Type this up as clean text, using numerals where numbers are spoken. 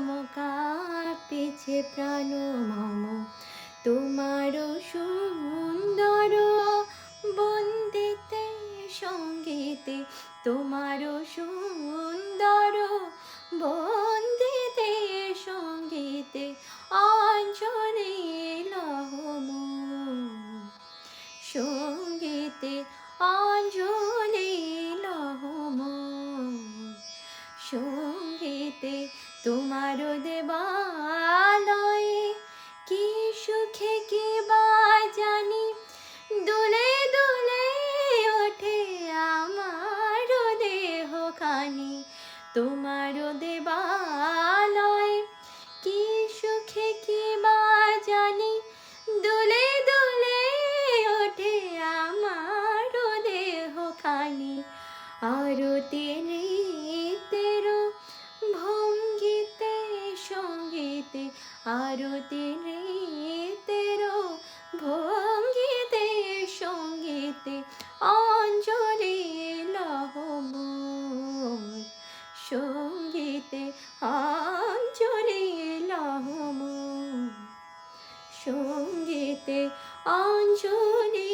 মম কাঁপিছে প্রাণ মম তোমার সুন্দর বন্দিতে সঙ্গীতে তোমার সুন্দর বন্দিতে সঙ্গীতে অঞ্জলি লহম সঙ্গীতে অঞ্জলি লহম সঙ্গীতে তোমার দেবালয়ে কি সুখে কি বা জানি দুলে দুলে ওঠে আমার দেহ খানি তোমার দেবালয়ে কি সুখে কি বা জানি দুলে দুলে ওঠে আমার দেহ খানি আরতি নৃত্যের ভঙ্গিতে সঙ্গীতে আরতি নৃত্যের ভঙ্গিতে সঙ্গীতে অঞ্জলি লহম সঙ্গীতে অঞ্জলি লহম সঙ্গীতে অঞ্জলি